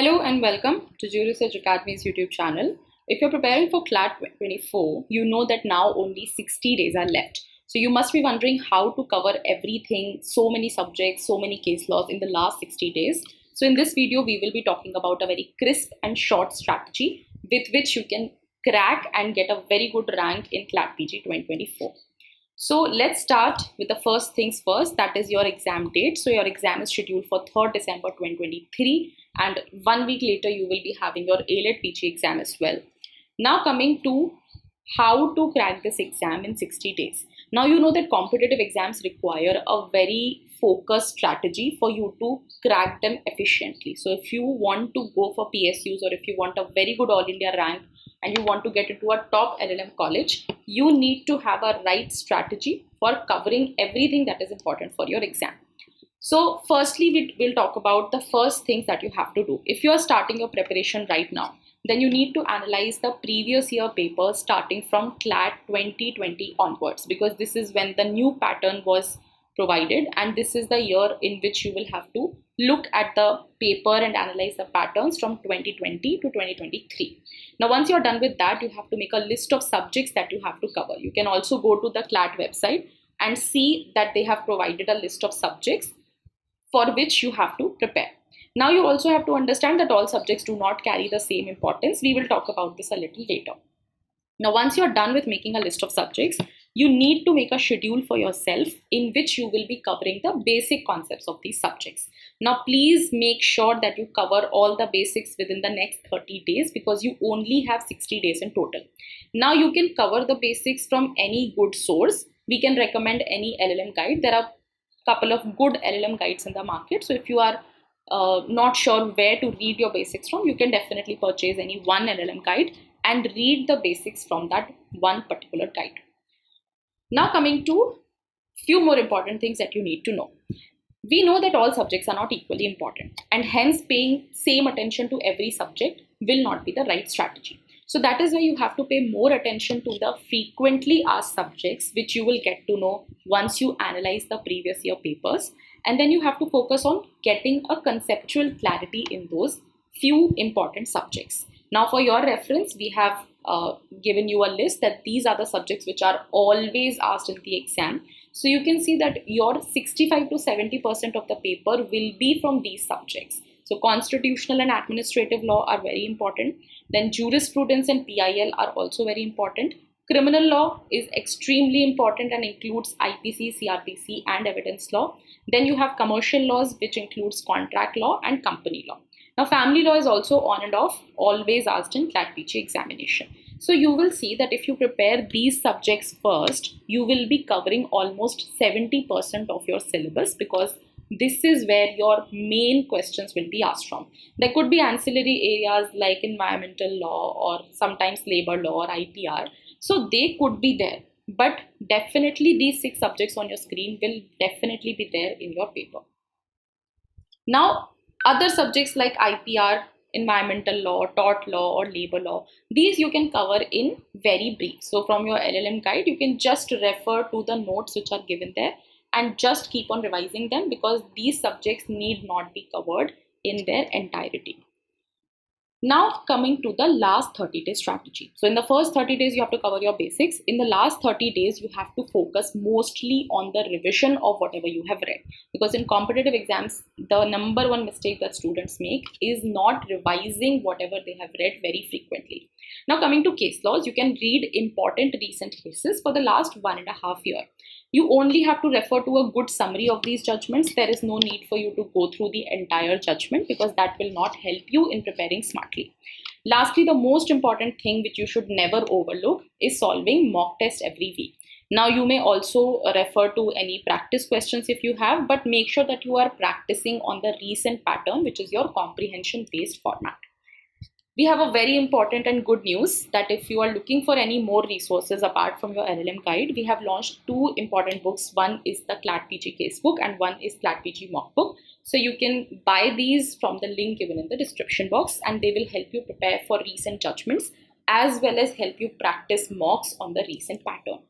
Hello and welcome to Geo Research Academy's YouTube channel. If you're preparing for CLAT 24, you know that now only 60 days are left. So you must be wondering how to cover everything, so many subjects, so many case laws in the last 60 days. So in this video, we will be talking about a very crisp and short strategy with which you can crack and get a very good rank in CLAT PG 2024. So let's start with the first things first, that is your exam date. So your exam is scheduled for 3rd December 2023 and 1 week later you will be having your CLAT PG exam as well. Now coming to how to crack this exam in 60 days. Now you know that competitive exams require a very focused strategy for you to crack them efficiently. So if you want to go for PSUs or if you want a very good All India rank and you want to get into a top LLM college, you need to have a right strategy for covering everything that is important for your exam. So firstly, we'll talk about the first things that you have to do. If you are starting your preparation right now, then you need to analyze the previous year papers starting from CLAT 2020 onwards, because this is when the new pattern was provided and this is the year in which you will have to look at the paper and analyze the patterns from 2020 to 2023. Now once you're done with that, you have to make a list of subjects that you have to cover. You can also go to the CLAT website and see that they have provided a list of subjects for which you have to prepare. Now you also have to understand that all subjects do not carry the same importance. We will talk about this a little later. Now once you're done with making a list of subjects, you need to make a schedule for yourself in which you will be covering the basic concepts of these subjects. Now please make sure that you cover all the basics within the next 30 days because you only have 60 days in total. Now you can cover the basics from any good source. We can recommend any LLM guide. There are couple of good LLM guides in the market. So if you are not sure where to read your basics from, you can definitely purchase any one LLM guide and read the basics from that one particular guide. Now coming to few more important things that you need to know. We know that all subjects are not equally important and hence paying same attention to every subject will not be the right strategy. So that is why you have to pay more attention to the frequently asked subjects, which you will get to know once you analyze the previous year papers. And then you have to focus on getting a conceptual clarity in those few important subjects. Now for your reference, we have given you a list that these are the subjects which are always asked in the exam. So you can see that your 65 to 70% of the paper will be from these subjects. So constitutional and administrative law are very important. Then jurisprudence and PIL are also very important. Criminal law is extremely important and includes IPC, CRPC and evidence law. Then you have commercial laws, which includes contract law and company law. Now family law is also on and off, always asked in CLAT PG examination. So you will see that if you prepare these subjects first, you will be covering almost 70% of your syllabus because this is where your main questions will be asked from. There could be ancillary areas like environmental law or sometimes labor law or IPR. So they could be there, but definitely these 6 subjects on your screen will definitely be there in your paper. Now, other subjects like IPR, environmental law, tort law or labor law, these you can cover in very brief. So from your LLM guide, you can just refer to the notes which are given there and just keep on revising them because these subjects need not be covered in their entirety. Now coming to the last 30-day strategy. So in the first 30 days, you have to cover your basics. In the last 30 days, you have to focus mostly on the revision of whatever you have read. Because in competitive exams, the number one mistake that students make is not revising whatever they have read very frequently. Now coming to case laws, you can read important recent cases for the last 1.5 years. You only have to refer to a good summary of these judgments. There is no need for you to go through the entire judgment because that will not help you in preparing smartly. Lastly, the most important thing which you should never overlook is solving mock test every week. Now you may also refer to any practice questions if you have, but make sure that you are practicing on the recent pattern, which is your comprehension based format. We have a very important and good news that if you are looking for any more resources apart from your LLM guide, we have launched 2 important books. One is the CLAT PG casebook and one is CLAT PG mockbook. So you can buy these from the link given in the description box and they will help you prepare for recent judgments as well as help you practice mocks on the recent pattern.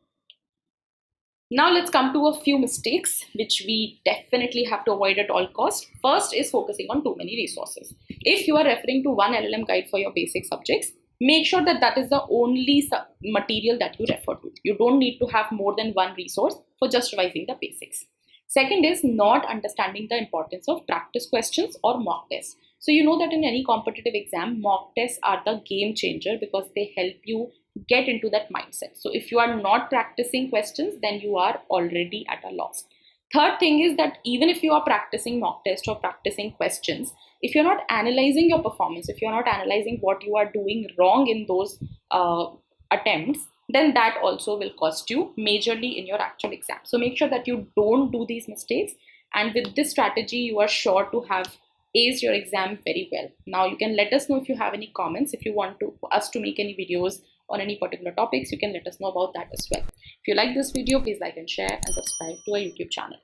Now let's come to a few mistakes which we definitely have to avoid at all costs. First is focusing on too many resources. If you are referring to one LLM guide for your basic subjects, make sure that that is the only material that you refer to. You don't need to have more than one resource for just revising the basics. Second is not understanding the importance of practice questions or mock tests. So you know that in any competitive exam, mock tests are the game changer because they help you get into that mindset. So if you are not practicing questions, then you are already at a loss. Third thing is that even if you are practicing mock test or practicing questions, if you're not analyzing your performance, if you're not analyzing what you are doing wrong in those attempts, then that also will cost you majorly in your actual exam. So make sure that you don't do these mistakes. And with this strategy, you are sure to have aced your exam very well. Now you can let us know if you have any comments. If you want us to make any videos on any particular topics, you can let us know about that as well. If you like this video, please like and share and subscribe to our YouTube channel.